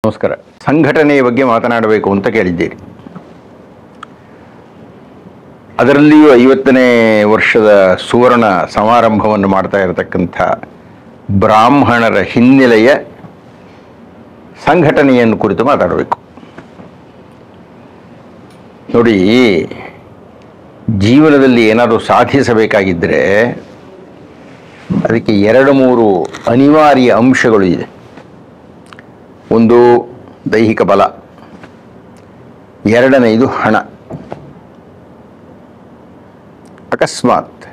ನಮಸ್ಕಾರ. ಸಂಘಟನೆಯ ಬಗ್ಗೆ ಮಾತನಾಡಬೇಕು ಅಂತ ಕೇಳಿದ್ದೀರಿ. ಅದರಲ್ಲಿಯೂ 50ನೇ ವರ್ಷದ ಸುವರ್ಣ ಸಮಾರಂಭವನ್ನು ಮಾಡ್ತಾ ಇರತಕ್ಕಂಥ ಬ್ರಾಹ್ಮಣರ ಹಿನ್ನೆಲೆಯ ಸಂಘಟನೆಯನ್ನು ಕುರಿತು ಮಾತಾಡಬೇಕು. ನೋಡಿ, ಜೀವನದಲ್ಲಿ ಏನಾದರೂ ಸಾಧಿಸಬೇಕಾಗಿದ್ದರೆ ಅದಕ್ಕೆ 2-3 ಅನಿವಾರ್ಯ ಅಂಶಗಳು ಇದೆ. ಒಂದು ದೈಹಿಕ ಬಲ, ಎರಡನೆಯದು ಹಣ. ಅಕಸ್ಮಾತ್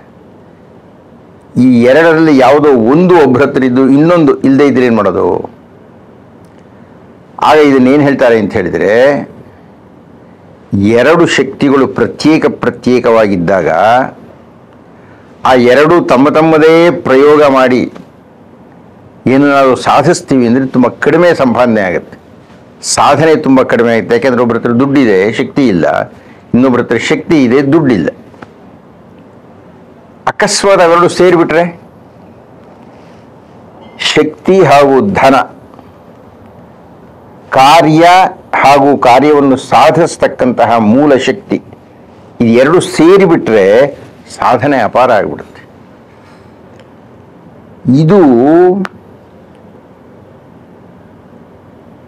ಈ ಎರಡರಲ್ಲಿ ಯಾವುದೋ ಒಂದು ಒಬ್ಬರ ಹತ್ರ ಇದ್ದು ಇನ್ನೊಂದು ಇಲ್ಲದೆ ಇದ್ರೆ ಏನು ಮಾಡೋದು? ಆಗ ಇದನ್ನೇನು ಹೇಳ್ತಾರೆ ಅಂತ ಹೇಳಿದರೆ, ಎರಡು ಶಕ್ತಿಗಳು ಪ್ರತ್ಯೇಕವಾಗಿದ್ದಾಗ ಆ ಎರಡೂ ತಮ್ಮದೇ ಪ್ರಯೋಗ ಮಾಡಿ ಏನಾದರೂ ಸಾಧಿಸ್ತೀವಿ ಅಂದರೆ ತುಂಬ ಕಡಿಮೆ ಸಂಪಾದನೆ ಆಗುತ್ತೆ, ಸಾಧನೆ ತುಂಬ ಕಡಿಮೆ ಆಗುತ್ತೆ. ಯಾಕೆಂದರೆ ಒಬ್ಬರ ಹತ್ರ ದುಡ್ಡಿದೆ, ಶಕ್ತಿ ಇಲ್ಲ, ಇನ್ನೊಬ್ಬರ ಹತ್ರ ಶಕ್ತಿ ಇದೆ, ದುಡ್ಡಿಲ್ಲ. ಅಕಸ್ಮಾತ್ ಅವೆರಡು ಸೇರಿಬಿಟ್ರೆ ಶಕ್ತಿ ಹಾಗೂ ಧನ, ಕಾರ್ಯ ಹಾಗೂ ಕಾರ್ಯವನ್ನು ಸಾಧಿಸ್ತಕ್ಕಂತಹ ಮೂಲ ಶಕ್ತಿ, ಇದು ಎರಡು ಸೇರಿಬಿಟ್ರೆ ಸಾಧನೆ ಅಪಾರ ಆಗಿಬಿಡುತ್ತೆ. ಇದು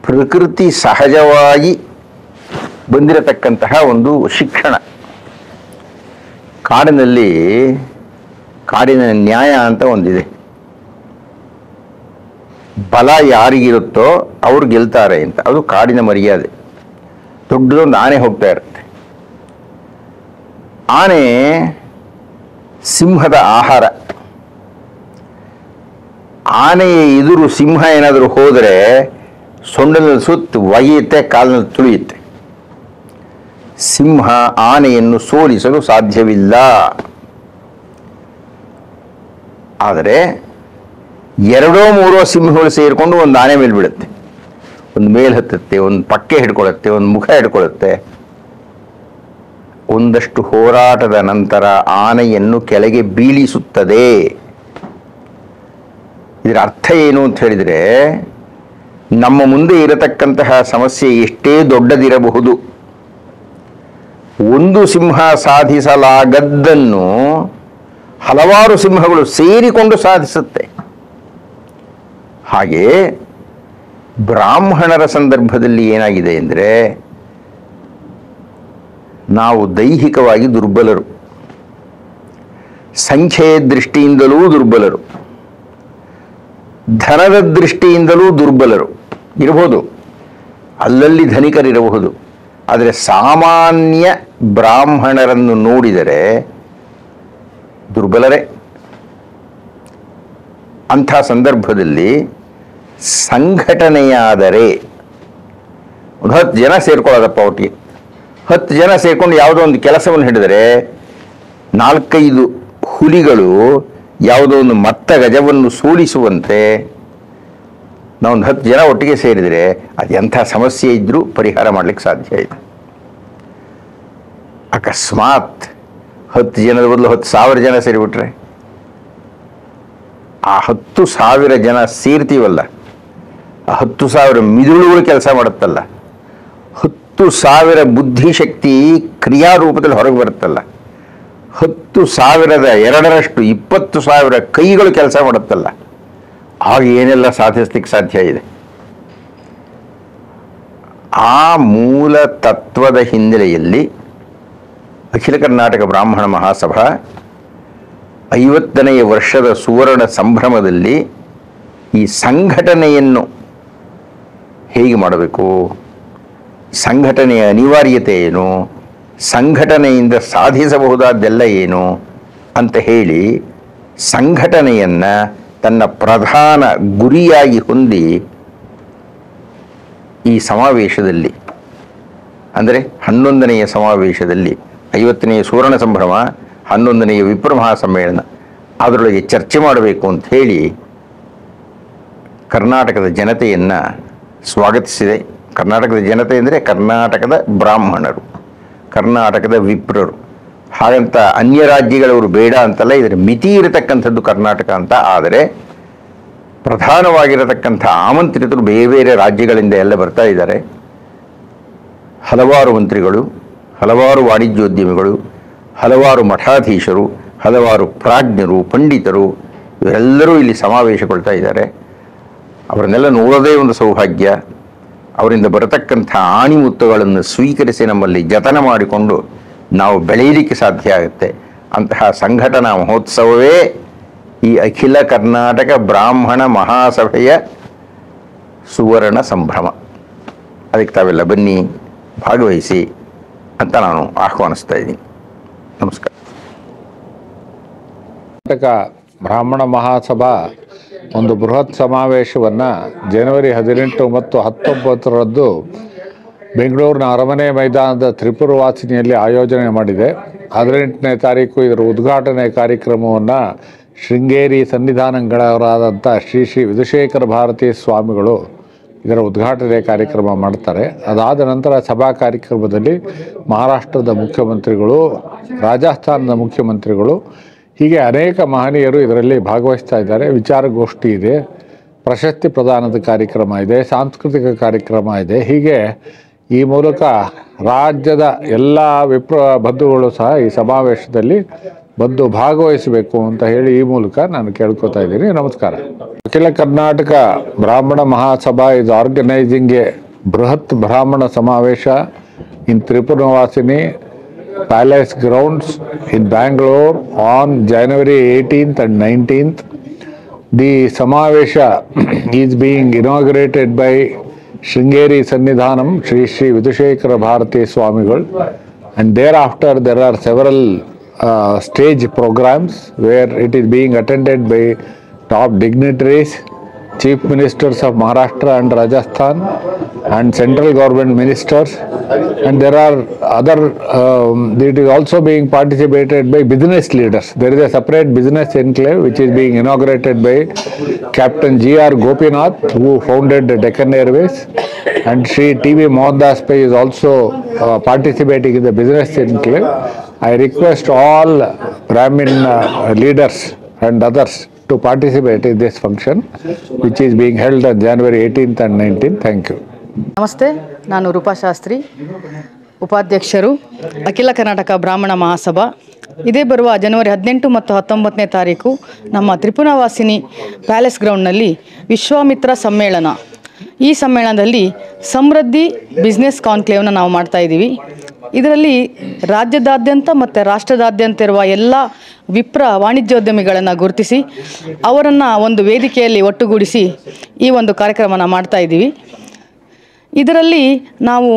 ಪ್ರಕೃತಿ ಸಹಜವಾಗಿ ಬಂದಿರತಕ್ಕಂತಹ ಒಂದು ಶಿಕ್ಷಣ. ಕಾಡಿನ ನ್ಯಾಯ ಅಂತ ಒಂದಿದೆ. ಬಲ ಯಾರಿಗಿರುತ್ತೋ ಅವ್ರು ಗೆಲ್ತಾರೆ ಅಂತ, ಅದು ಕಾಡಿನ ಮರ್ಯಾದೆ. ದೊಡ್ಡದೊಂದು ಆನೆ ಹೋಗ್ತಾ ಇರುತ್ತೆ. ಆನೆ ಸಿಂಹದ ಆಹಾರ. ಆನೆಯ ಎದುರು ಸಿಂಹ ಏನಾದರೂ ಹೋದರೆ ಸೊಂಡಿನಲ್ಲಿ ಸುತ್ತು ಒಗೆಯುತ್ತೆ, ಕಾಲಿನಲ್ಲಿ ತುಳಿಯುತ್ತೆ. ಸಿಂಹ ಆನೆಯನ್ನು ಸೋಲಿಸಲು ಸಾಧ್ಯವಿಲ್ಲ. ಆದರೆ 2-3 ಸಿಂಹಗಳು ಸೇರಿಕೊಂಡು ಒಂದು ಆನೆ ಮೇಲೆ ಬಿಡುತ್ತೆ. ಒಂದು ಮೇಲೆ ಹತ್ತುತ್ತೆ, ಒಂದು ಪಕ್ಕೆ ಹಿಡ್ಕೊಳ್ಳುತ್ತೆ, ಒಂದು ಮುಖ ಹಿಡ್ಕೊಳ್ಳುತ್ತೆ. ಒಂದಷ್ಟು ಹೋರಾಟದ ನಂತರ ಆನೆಯನ್ನು ಕೆಳಗೆ ಬೀಳಿಸುತ್ತದೆ. ಇದರ ಅರ್ಥ ಏನು ಅಂತ ಹೇಳಿದರೆ, ನಮ್ಮ ಮುಂದೆ ಇರತಕ್ಕಂತಹ ಸಮಸ್ಯೆ ಎಷ್ಟೇ ದೊಡ್ಡದಿರಬಹುದು, ಒಂದು ಸಿಂಹ ಸಾಧಿಸಲಾಗದ್ದನ್ನು ಹಲವಾರು ಸಿಂಹಗಳು ಸೇರಿಕೊಂಡು ಸಾಧಿಸುತ್ತೆ. ಹಾಗೆ ಬ್ರಾಹ್ಮಣರ ಸಂದರ್ಭದಲ್ಲಿ ಏನಾಗಿದೆ ಅಂದರೆ, ನಾವು ದೈಹಿಕವಾಗಿ ದುರ್ಬಲರು, ಸಂಖ್ಯೆಯ ದೃಷ್ಟಿಯಿಂದಲೂ ದುರ್ಬಲರು, ಧನದ ದೃಷ್ಟಿಯಿಂದಲೂ ದುರ್ಬಲರು ಇರಬಹುದು, ಅಲ್ಲಲ್ಲಿ ಧನಿಕರಿರಬಹುದು. ಆದರೆ ಸಾಮಾನ್ಯ ಬ್ರಾಹ್ಮಣರನ್ನು ನೋಡಿದರೆ ದುರ್ಬಲರೇ. ಅಂಥ ಸಂದರ್ಭದಲ್ಲಿ ಸಂಘಟನೆಯಾದರೆ, 10 ಜನ ಸೇರ್ಕೊಳ್ಳೋದಪ್ಪ ಒಟ್ಟಿಗೆ, 10 ಜನ ಸೇರ್ಕೊಂಡು ಯಾವುದೋ ಒಂದು ಕೆಲಸವನ್ನು ಹಿಡಿದರೆ 4-5 ಹುಲಿಗಳು ಯಾವುದೋ ಒಂದು ಮತ್ತ ಗಜವನ್ನು ಸೋಲಿಸುವಂತೆ ನಾವೊಂದು 10 ಜನ ಒಟ್ಟಿಗೆ ಸೇರಿದರೆ ಅದು ಎಂಥ ಸಮಸ್ಯೆ ಇದ್ದರೂ ಪರಿಹಾರ ಮಾಡಲಿಕ್ಕೆ ಸಾಧ್ಯ ಇದೆ. ಅಕಸ್ಮಾತ್ 10 ಜನದ ಬದಲು 10,000 ಜನ ಸೇರಿಬಿಟ್ರೆ, ಆ 10,000 ಜನ ಸೇರ್ತೀವಲ್ಲ, ಆ 10,000 ಮಿದುಳುಗಳು ಕೆಲಸ ಮಾಡುತ್ತಲ್ಲ, 10,000 ಬುದ್ಧಿಶಕ್ತಿ ಕ್ರಿಯಾರೂಪದಲ್ಲಿ ಹೊರಗೆ ಬರುತ್ತಲ್ಲ, 10,000ದ 2ರಷ್ಟು 20,000 ಕೈಗಳು ಕೆಲಸ ಮಾಡುತ್ತಲ್ಲ, ಆಗ ಏನೆಲ್ಲ ಸಾಧಿಸ್ಲಿಕ್ಕೆ ಸಾಧ್ಯ ಇದೆ. ಆ ಮೂಲ ತತ್ವದ ಹಿನ್ನೆಲೆಯಲ್ಲಿ ಅಖಿಲ ಕರ್ನಾಟಕ ಬ್ರಾಹ್ಮಣ ಮಹಾಸಭಾ 50ನೇ ವರ್ಷದ ಸುವರ್ಣ ಸಂಭ್ರಮದಲ್ಲಿ ಈ ಸಂಘಟನೆಯನ್ನು ಹೇಗೆ ಮಾಡಬೇಕು, ಸಂಘಟನೆಯ ಅನಿವಾರ್ಯತೆ ಏನು, ಸಂಘಟನೆಯಿಂದ ಸಾಧಿಸಬಹುದಾದ್ದೆಲ್ಲ ಏನು ಅಂತ ಹೇಳಿ ಸಂಘಟನೆಯನ್ನು ತನ್ನ ಪ್ರಧಾನ ಗುರಿಯಾಗಿ ಹೊಂದಿ ಈ ಸಮಾವೇಶದಲ್ಲಿ, ಅಂದರೆ 11ನೆಯ ಸಮಾವೇಶದಲ್ಲಿ, 50ನೆಯ ಸುವರ್ಣ ಸಂಭ್ರಮ, 11ನೆಯ ವಿಪ್ರ ಮಹಾಸಮ್ಮೇಳನ, ಅದರೊಳಗೆ ಚರ್ಚೆ ಮಾಡಬೇಕು ಅಂತ ಹೇಳಿ ಕರ್ನಾಟಕದ ಜನತೆಯನ್ನು ಸ್ವಾಗತಿಸಿದೆ. ಕರ್ನಾಟಕದ ಜನತೆ ಅಂದರೆ ಕರ್ನಾಟಕದ ಬ್ರಾಹ್ಮಣರು, ಕರ್ನಾಟಕದ ವಿಪ್ರರು. ಹಾಗಂತ ಅನ್ಯ ರಾಜ್ಯಗಳವರು ಬೇಡ ಅಂತಲ್ಲ, ಇದರ ಮಿತಿ ಇರತಕ್ಕಂಥದ್ದು ಕರ್ನಾಟಕ ಅಂತ. ಆದರೆ ಪ್ರಧಾನವಾಗಿರತಕ್ಕಂಥ ಆಮಂತ್ರಿತರು ಬೇರೆ ಬೇರೆ ರಾಜ್ಯಗಳಿಂದ ಎಲ್ಲ ಬರ್ತಾ ಇದ್ದಾರೆ. ಹಲವಾರು ಮಂತ್ರಿಗಳು, ಹಲವಾರು ವಾಣಿಜ್ಯೋದ್ಯಮಿಗಳು, ಹಲವಾರು ಮಠಾಧೀಶರು, ಹಲವಾರು ಪ್ರಾಜ್ಞರು, ಪಂಡಿತರು ಇವರೆಲ್ಲರೂ ಇಲ್ಲಿ ಸಮಾವೇಶಗೊಳ್ತಾ ಇದ್ದಾರೆ. ಅವರನ್ನೆಲ್ಲ ನೋಡೋದೇ ಒಂದು ಸೌಭಾಗ್ಯ. ಅವರಿಂದ ಬರತಕ್ಕಂಥ ಆಣಿಮುತ್ತುಗಳನ್ನು ಸ್ವೀಕರಿಸಿ ನಮ್ಮಲ್ಲಿ ಜತನ ಮಾಡಿಕೊಂಡು ನಾವು ಬೆಳೆಯಲಿಕ್ಕೆ ಸಾಧ್ಯ ಆಗುತ್ತೆ. ಅಂತಹ ಸಂಘಟನಾ ಮಹೋತ್ಸವವೇ ಈ ಅಖಿಲ ಕರ್ನಾಟಕ ಬ್ರಾಹ್ಮಣ ಮಹಾಸಭೆಯ ಸುವರ್ಣ ಸಂಭ್ರಮ. ಅದಕ್ಕೆ ತಾವೆಲ್ಲ ಬನ್ನಿ, ಭಾಗವಹಿಸಿ ಅಂತ ನಾನು ಆಹ್ವಾನಿಸ್ತಾ ಇದ್ದೀನಿ. ನಮಸ್ಕಾರ. ಕರ್ನಾಟಕ ಬ್ರಾಹ್ಮಣ ಮಹಾಸಭಾ ಒಂದು ಬೃಹತ್ ಸಮಾವೇಶವನ್ನು ಜನವರಿ 18 ಮತ್ತು 19ರಂದು ಬೆಂಗಳೂರಿನ ಅರಮನೆ ಮೈದಾನದ ತ್ರಿಪುರವಾಸಿನಿಯಲ್ಲಿ ಆಯೋಜನೆ ಮಾಡಿದೆ. 18ನೇ ತಾರೀಕು ಇದರ ಉದ್ಘಾಟನೆ ಕಾರ್ಯಕ್ರಮವನ್ನು ಶೃಂಗೇರಿ ಸನ್ನಿಧಾನಗಳವರಾದಂಥ ಶ್ರೀ ಶ್ರೀ ವಿಧುಶೇಖರ ಭಾರತೀ ಸ್ವಾಮಿಗಳು ಇದರ ಉದ್ಘಾಟನೆ ಕಾರ್ಯಕ್ರಮ ಮಾಡ್ತಾರೆ. ಅದಾದ ನಂತರ ಸಭಾ ಕಾರ್ಯಕ್ರಮದಲ್ಲಿ ಮಹಾರಾಷ್ಟ್ರದ ಮುಖ್ಯಮಂತ್ರಿಗಳು, ರಾಜಸ್ಥಾನದ ಮುಖ್ಯಮಂತ್ರಿಗಳು, ಹೀಗೆ ಅನೇಕ ಮಹನೀಯರು ಇದರಲ್ಲಿ ಭಾಗವಹಿಸ್ತಾ ಇದ್ದಾರೆ. ವಿಚಾರಗೋಷ್ಠಿ ಇದೆ, ಪ್ರಶಸ್ತಿ ಪ್ರದಾನದ ಕಾರ್ಯಕ್ರಮ ಇದೆ, ಸಾಂಸ್ಕೃತಿಕ ಕಾರ್ಯಕ್ರಮ ಇದೆ. ಹೀಗೆ ಈ ಮೂಲಕ ರಾಜ್ಯದ ಎಲ್ಲ ವಿಪ್ರ ಬಂಧುಗಳು ಸಹ ಈ ಸಮಾವೇಶದಲ್ಲಿ ಬಂದು ಭಾಗವಹಿಸಬೇಕು ಅಂತ ಹೇಳಿ ಈ ಮೂಲಕ ನಾನು ಕೇಳ್ಕೊತಾ ಇದ್ದೀನಿ. ನಮಸ್ಕಾರ. ಅಖಿಲ Karnataka Brahmana Mahasabha is organizing a ಬೃಹತ್ ಬ್ರಾಹ್ಮಣ ಸಮಾವೇಶ in Tripuravaasini Palace grounds in Bangalore on January 18th and 19th. The Samavesha is being inaugurated by Shringeri Sannidhanam Shri Shri Vidushekara Bharati Swamigal, and thereafter there are several stage programs where it is being attended by top dignitaries, chief ministers of Maharashtra and Rajasthan and central government ministers, and there are other it is also being participated by business leaders. There is a separate business enclave which is being inaugurated by Captain G.R. Gopinath, who founded the Deccan Airways, and Shri T.V. Mohandas Pai is also participating in the business enclave. I request all Brahmin leaders and others to participate in this function which is being held on January 18th and 19th. Thank you. ನಮಸ್ತೆ, ನಾನು ರೂಪಾ ಶಾಸ್ತ್ರಿ, ಉಪಾಧ್ಯಕ್ಷರು ಅಖಿಲ ಕರ್ನಾಟಕ ಬ್ರಾಹ್ಮಣ ಮಹಾಸಭಾ. ಇದೇ ಬರುವ ಜನವರಿ 18 ಮತ್ತು 19ನೇ ತಾರೀಕು ನಮ್ಮ ತ್ರಿಪುರವಾಸಿನಿ palace ಗ್ರೌಂಡ್ನಲ್ಲಿ Vishwamitra ಸಮ್ಮೇಳನ. ಈ ಸಮ್ಮೇಳನದಲ್ಲಿ ಸಮೃದ್ಧಿ ಬಿಸ್ನೆಸ್ ಕಾನ್ಕ್ಲೇವ್ನ ನಾವು ಮಾಡ್ತಾ ಇದ್ದೀವಿ. ಇದರಲ್ಲಿ ರಾಜ್ಯದಾದ್ಯಂತ ಮತ್ತು ರಾಷ್ಟ್ರದಾದ್ಯಂತ ಇರುವ ಎಲ್ಲ ವಿಪ್ರ ವಾಣಿಜ್ಯೋದ್ಯಮಿಗಳನ್ನು ಗುರುತಿಸಿ ಅವರನ್ನು ಒಂದು ವೇದಿಕೆಯಲ್ಲಿ ಒಟ್ಟುಗೂಡಿಸಿ ಈ ಒಂದು ಕಾರ್ಯಕ್ರಮನ ಮಾಡ್ತಾ ಇದ್ದೀವಿ. ಇದರಲ್ಲಿ ನಾವು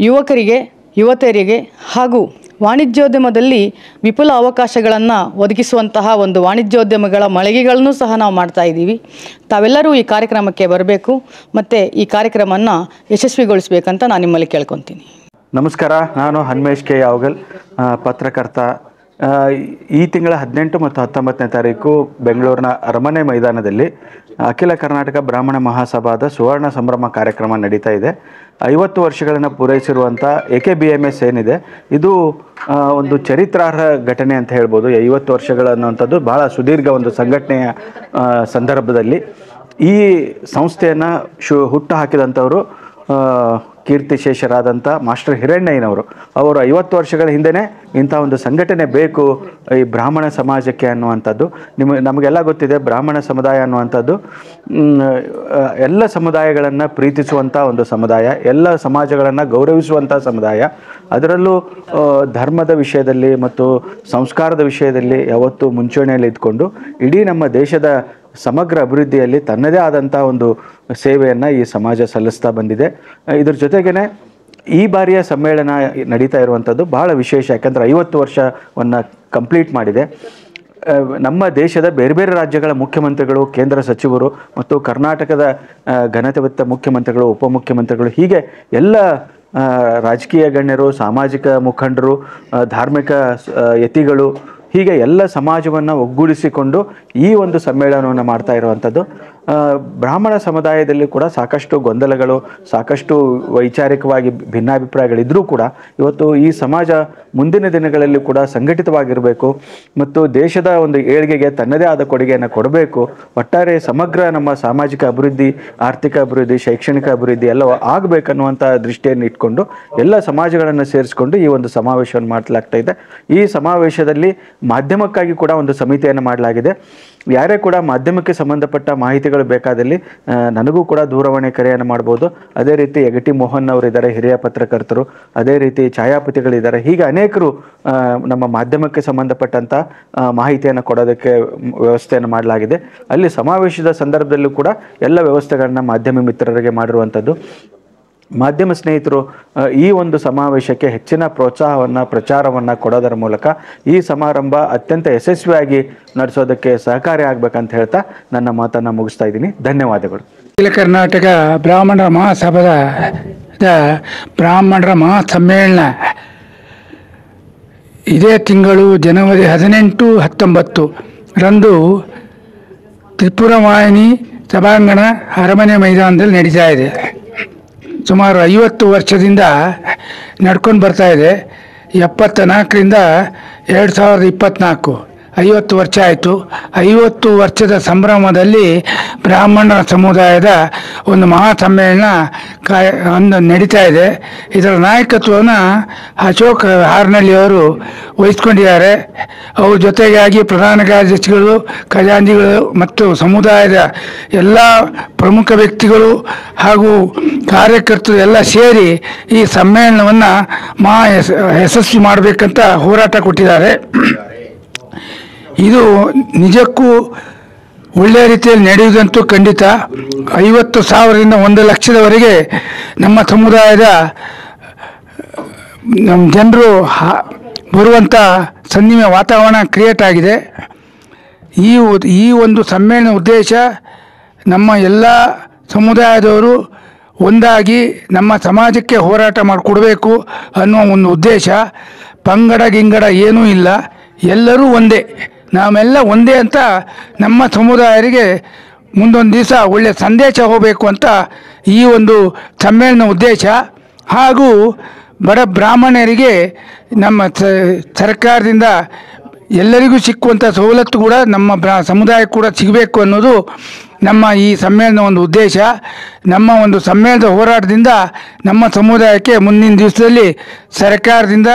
ಯುವಕರಿಗೆ, ಯುವತಿಯರಿಗೆ ಹಾಗೂ ವಾಣಿಜ್ಯೋದ್ಯಮದಲ್ಲಿ ವಿಪುಲ ಅವಕಾಶಗಳನ್ನು ಒದಗಿಸುವಂತಹ ಒಂದು ವಾಣಿಜ್ಯೋದ್ಯಮಗಳ ಮಳಿಗೆಗಳನ್ನು ಸಹ ನಾವು ಮಾಡ್ತಾ ಇದ್ದೀವಿ. ತಾವೆಲ್ಲರೂ ಈ ಕಾರ್ಯಕ್ರಮಕ್ಕೆ ಬರಬೇಕು ಮತ್ತು ಈ ಕಾರ್ಯಕ್ರಮವನ್ನು ಯಶಸ್ವಿಗೊಳಿಸಬೇಕಂತ ನಾನು ನಿಮ್ಮಲ್ಲಿ ಕೇಳ್ಕೊತೀನಿ. ನಮಸ್ಕಾರ, ನಾನು ಹನುಮೇಶ್ ಕೆ ಯಾವಗಲ್, ಪತ್ರಕರ್ತ. ಈ ತಿಂಗಳ 18 ಮತ್ತು 19ನೇ ತಾರೀಕು ಬೆಂಗಳೂರಿನ ಅರಮನೆ ಮೈದಾನದಲ್ಲಿ ಅಖಿಲ ಕರ್ನಾಟಕ ಬ್ರಾಹ್ಮಣ ಮಹಾಸಭಾದ ಸುವರ್ಣ ಸಂಭ್ರಮ ಕಾರ್ಯಕ್ರಮ ನಡೀತಾ ಇದೆ. 50 ವರ್ಷಗಳನ್ನು ಪೂರೈಸಿರುವಂಥ AKBMS ಏನಿದೆ, ಇದು ಒಂದು ಚರಿತ್ರಾರ್ಹ ಘಟನೆ ಅಂತ ಹೇಳ್ಬೋದು. 50 ವರ್ಷಗಳನ್ನುವಂಥದ್ದು ಬಹಳ ಸುದೀರ್ಘ ಒಂದು ಸಂಘಟನೆಯ ಸಂದರ್ಭದಲ್ಲಿ ಈ ಸಂಸ್ಥೆಯನ್ನು ಹುಟ್ಟು ಹಾಕಿದಂಥವರು ಕೀರ್ತಿಶೇಷರಾದಂಥ ಮಾಸ್ಟರ್ ಹಿರಣ್ಣಯ್ಯನವರು. ಅವರು 50 ವರ್ಷಗಳ ಹಿಂದೆಯೇ ಇಂಥ ಒಂದು ಸಂಘಟನೆ ಬೇಕು ಈ ಬ್ರಾಹ್ಮಣ ಸಮಾಜಕ್ಕೆ ಅನ್ನುವಂಥದ್ದು. ನಮಗೆಲ್ಲ ಗೊತ್ತಿದೆ, ಬ್ರಾಹ್ಮಣ ಸಮುದಾಯ ಅನ್ನುವಂಥದ್ದು ಎಲ್ಲ ಸಮುದಾಯಗಳನ್ನು ಪ್ರೀತಿಸುವಂಥ ಒಂದು ಸಮುದಾಯ, ಎಲ್ಲ ಸಮಾಜಗಳನ್ನು ಗೌರವಿಸುವಂಥ ಸಮುದಾಯ. ಅದರಲ್ಲೂ ಧರ್ಮದ ವಿಷಯದಲ್ಲಿ ಮತ್ತು ಸಂಸ್ಕಾರದ ವಿಷಯದಲ್ಲಿ ಯಾವತ್ತೂ ಮುಂಚೂಣಿಯಲ್ಲಿ ಇದ್ಕೊಂಡು ಇಡೀ ನಮ್ಮ ದೇಶದ ಸಮಗ್ರ ಅಭಿವೃದ್ಧಿಯಲ್ಲಿ ತನ್ನದೇ ಆದಂಥ ಒಂದು ಸೇವೆಯನ್ನು ಈ ಸಮಾಜ ಸಲ್ಲಿಸ್ತಾ ಬಂದಿದೆ. ಇದ್ರ ಜೊತೆಗೇ ಈ ಬಾರಿಯ ಸಮ್ಮೇಳನ ನಡೀತಾ ಇರುವಂಥದ್ದು ಬಹಳ ವಿಶೇಷ. ಯಾಕಂದರೆ 50 ವರ್ಷವನ್ನು ಕಂಪ್ಲೀಟ್ ಮಾಡಿದೆ. ನಮ್ಮ ದೇಶದ ಬೇರೆ ಬೇರೆ ರಾಜ್ಯಗಳ ಮುಖ್ಯಮಂತ್ರಿಗಳು, ಕೇಂದ್ರ ಸಚಿವರು ಮತ್ತು ಕರ್ನಾಟಕದ ಘನತೆವೆತ್ತ ಮುಖ್ಯಮಂತ್ರಿಗಳು, ಉಪಮುಖ್ಯಮಂತ್ರಿಗಳು, ಹೀಗೆ ಎಲ್ಲ ರಾಜಕೀಯ ಗಣ್ಯರು, ಸಾಮಾಜಿಕ ಮುಖಂಡರು, ಧಾರ್ಮಿಕ ಯತಿಗಳು, ಹೀಗೆ ಎಲ್ಲ ಸಮಾಜವನ್ನು ಒಗ್ಗೂಡಿಸಿಕೊಂಡು ಈ ಒಂದು ಸಮ್ಮೇಳನವನ್ನು ಮಾಡ್ತಾ ಇರುವಂಥದ್ದು. ಬ್ರಾಹ್ಮಣ ಸಮುದಾಯದಲ್ಲಿ ಕೂಡ ಸಾಕಷ್ಟು ಗೊಂದಲಗಳು, ಸಾಕಷ್ಟು ವೈಚಾರಿಕವಾಗಿ ಭಿನ್ನಾಭಿಪ್ರಾಯಗಳಿದ್ದರೂ ಕೂಡ ಇವತ್ತು ಈ ಸಮಾಜ ಮುಂದಿನ ದಿನಗಳಲ್ಲಿ ಕೂಡ ಸಂಘಟಿತವಾಗಿರಬೇಕು ಮತ್ತು ದೇಶದ ಒಂದು ಏಳಿಗೆಗೆ ತನ್ನದೇ ಆದ ಕೊಡುಗೆಯನ್ನು ಕೊಡಬೇಕು. ಒಟ್ಟಾರೆ ಸಮಗ್ರ ನಮ್ಮ ಸಾಮಾಜಿಕ ಅಭಿವೃದ್ಧಿ, ಆರ್ಥಿಕ ಅಭಿವೃದ್ಧಿ, ಶೈಕ್ಷಣಿಕ ಅಭಿವೃದ್ಧಿ ಎಲ್ಲ ಆಗಬೇಕನ್ನುವಂಥ ದೃಷ್ಟಿಯನ್ನು ಇಟ್ಕೊಂಡು ಎಲ್ಲ ಸಮಾಜಗಳನ್ನು ಸೇರಿಸ್ಕೊಂಡು ಈ ಒಂದು ಸಮಾವೇಶವನ್ನು ಮಾಡಲಾಗ್ತಾ ಇದೆ. ಈ ಸಮಾವೇಶದಲ್ಲಿ ಮಾಧ್ಯಮಕ್ಕಾಗಿ ಕೂಡ ಒಂದು ಸಮಿತಿಯನ್ನು ಮಾಡಲಾಗಿದೆ. ಯಾರೇ ಕೂಡ ಮಾಧ್ಯಮಕ್ಕೆ ಸಂಬಂಧಪಟ್ಟ ಮಾಹಿತಿಗಳು ಬೇಕಾದಲ್ಲಿ ನನಗೂ ಕೂಡ ದೂರವಾಣಿ ಕರೆಯನ್ನು ಮಾಡ್ಬೋದು. ಅದೇ ರೀತಿ ಯಗಟಿ ಮೋಹನ್ ಅವರಿದ್ದಾರೆ, ಹಿರಿಯ ಪತ್ರಕರ್ತರು, ಅದೇ ರೀತಿ ಛಾಯಾಪತಿಗಳಿದ್ದಾರೆ. ಹೀಗೆ ಅನೇಕರು ನಮ್ಮ ಮಾಧ್ಯಮಕ್ಕೆ ಸಂಬಂಧಪಟ್ಟಂಥ ಮಾಹಿತಿಯನ್ನು ಕೊಡೋದಕ್ಕೆ ವ್ಯವಸ್ಥೆಯನ್ನು ಮಾಡಲಾಗಿದೆ. ಅಲ್ಲಿ ಸಮಾವೇಶದ ಸಂದರ್ಭದಲ್ಲೂ ಕೂಡ ಎಲ್ಲ ವ್ಯವಸ್ಥೆಗಳನ್ನ ಮಾಧ್ಯಮ ಮಿತ್ರರಿಗೆ ಮಾಡಿರುವಂಥದ್ದು. ಮಾಧ್ಯಮ ಸ್ನೇಹಿತರು ಈ ಒಂದು ಸಮಾವೇಶಕ್ಕೆ ಹೆಚ್ಚಿನ ಪ್ರೋತ್ಸಾಹವನ್ನು, ಪ್ರಚಾರವನ್ನು ಕೊಡೋದರ ಮೂಲಕ ಈ ಸಮಾರಂಭ ಅತ್ಯಂತ ಯಶಸ್ವಿಯಾಗಿ ನಡೆಸೋದಕ್ಕೆ ಸಹಕಾರಿ ಆಗ್ಬೇಕಂತ ಹೇಳ್ತಾ ನನ್ನ ಮಾತನ್ನು ಮುಗಿಸ್ತಾ ಇದ್ದೀನಿ. ಧನ್ಯವಾದಗಳು. ಅಖಿಲ ಕರ್ನಾಟಕ ಬ್ರಾಹ್ಮಣರ ಮಹಾಸಭಾದ ಬ್ರಾಹ್ಮಣರ ಮಹಾಸಮ್ಮೇಳನ ಇದೇ ತಿಂಗಳು ಜನವರಿ 18, 19 ರಂದು ತ್ರಿಪುರವಾಹಿನಿ ಸಭಾಂಗಣ ಅರಮನೆ ಮೈದಾನದಲ್ಲಿ ನಡೀತಾ ಇದೆ. ಸುಮಾರು 50 ವರ್ಷದಿಂದ ನಡ್ಕೊಂಡು ಬರ್ತಾ ಇದೆ. 74ರಿಂದ 2024 50 ವರ್ಷ ಆಯಿತು. 50 ವರ್ಷದ ಸಂಭ್ರಮದಲ್ಲಿ ಬ್ರಾಹ್ಮಣರ ಸಮುದಾಯದ ಒಂದು ಮಹಾ ಸಮ್ಮೇಳನ ನಡೀತಾ ಇದೆ. ಇದರ ನಾಯಕತ್ವವನ್ನು ಅಶೋಕ್ ಹಾರ್ನಳ್ಳಿಯವರು ವಹಿಸ್ಕೊಂಡಿದ್ದಾರೆ. ಅವ್ರ ಜೊತೆಗಾಗಿ ಪ್ರಧಾನ ಕಾರ್ಯದರ್ಶಿಗಳು, ಖಜಾಂಚಿಗಳು ಮತ್ತು ಸಮುದಾಯದ ಎಲ್ಲ ಪ್ರಮುಖ ವ್ಯಕ್ತಿಗಳು ಹಾಗೂ ಕಾರ್ಯಕರ್ತರು ಎಲ್ಲ ಸೇರಿ ಈ ಸಮ್ಮೇಳನವನ್ನು ಯಶಸ್ವಿ ಮಾಡಬೇಕಂತ ಹೋರಾಟ ಕೊಟ್ಟಿದ್ದಾರೆ. ಇದು ನಿಜಕ್ಕೂ ಒಳ್ಳೆಯ ರೀತಿಯಲ್ಲಿ ನಡೆಯುವುದಂತೂ ಖಂಡಿತ. 50,000ರಿಂದ 1,00,000ದವರೆಗೆ ನಮ್ಮ ಸಮುದಾಯದ ಜನರು ಬರುವಂಥ ವಾತಾವರಣ ಕ್ರಿಯೇಟ್ ಆಗಿದೆ. ಈ ಒಂದು ಸಮ್ಮೇಳನ ಉದ್ದೇಶ ನಮ್ಮ ಎಲ್ಲ ಸಮುದಾಯದವರು ಒಂದಾಗಿ ನಮ್ಮ ಸಮಾಜಕ್ಕೆ ಹೋರಾಟ ಮಾಡಿಕೊಡ್ಬೇಕು ಅನ್ನೋ ಒಂದು ಉದ್ದೇಶ. ಪಂಗಡ ಗಿಂಗಡ ಏನೂ ಇಲ್ಲ, ಎಲ್ಲರೂ ಒಂದೇ, ನಾವೆಲ್ಲ ಒಂದೇ ಅಂತ ನಮ್ಮ ಸಮುದಾಯರಿಗೆ ಮುಂದೊಂದು ದಿವಸ ಒಳ್ಳೆಯ ಸಂದೇಶ ಹೋಗಬೇಕು ಅಂತ ಈ ಒಂದು ಸಮ್ಮೇಳನ ಉದ್ದೇಶ. ಹಾಗೂ ಬಡ ಬ್ರಾಹ್ಮಣರಿಗೆ ನಮ್ಮ ಸರ್ಕಾರದಿಂದ ಎಲ್ಲರಿಗೂ ಸಿಕ್ಕುವಂಥ ಸವಲತ್ತು ಕೂಡ ನಮ್ಮ ಸಮುದಾಯಕ್ಕೆ ಕೂಡ ಸಿಗಬೇಕು ಅನ್ನೋದು ನಮ್ಮ ಈ ಸಮ್ಮೇಳನ ಒಂದು ಉದ್ದೇಶ. ನಮ್ಮ ಒಂದು ಸಮ್ಮೇಳನದ ಹೋರಾಟದಿಂದ ನಮ್ಮ ಸಮುದಾಯಕ್ಕೆ ಮುಂದಿನ ದಿವಸದಲ್ಲಿ ಸರ್ಕಾರದಿಂದ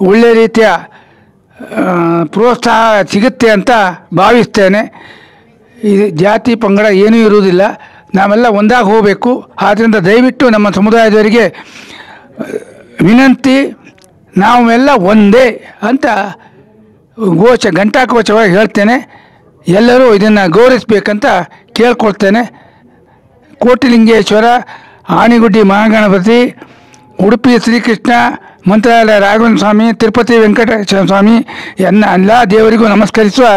ಒಳ್ಳೆಯ ರೀತಿಯ ಪ್ರೋತ್ಸಾಹ ಸಿಗುತ್ತೆ ಅಂತ ಭಾವಿಸ್ತೇನೆ. ಇದು ಜಾತಿ ಪಂಗಡ ಏನೂ ಇರುವುದಿಲ್ಲ, ನಾವೆಲ್ಲ ಒಂದಾಗಿ ಹೋಗಬೇಕು. ಆದ್ದರಿಂದ ದಯವಿಟ್ಟು ನಮ್ಮ ಸಮುದಾಯದವರಿಗೆ ವಿನಂತಿ, ನಾವೆಲ್ಲ ಒಂದೇ ಅಂತ ಘಂಟಾಘೋಷವಾಗಿ ಹೇಳ್ತೇನೆ. ಎಲ್ಲರೂ ಇದನ್ನು ಗೌರವಿಸಬೇಕಂತ ಕೇಳ್ಕೊಳ್ತೇನೆ. ಕೋಟಿಲಿಂಗೇಶ್ವರ, ಆನೆಗುಡ್ಡಿ ಮಹಾಗಣಪತಿ, ಉಡುಪಿ ಶ್ರೀಕೃಷ್ಣ, ಮಂತ್ರಾಲಯ ರಾಘವೇಂದ್ರ ಸ್ವಾಮಿ, ತಿರುಪತಿ ವೆಂಕಟೇಶ್ವರ ಸ್ವಾಮಿ ಎಲ್ಲ ದೇವರಿಗೂ ನಮಸ್ಕರಿಸುವ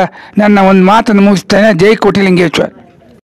ನನ್ನ ಒಂದು ಮಾತನ್ನು ಮುಗಿಸ್ತೇನೆ. ಜೈ ಕೋಟಿಲಿಂಗೇಶ್ವರ.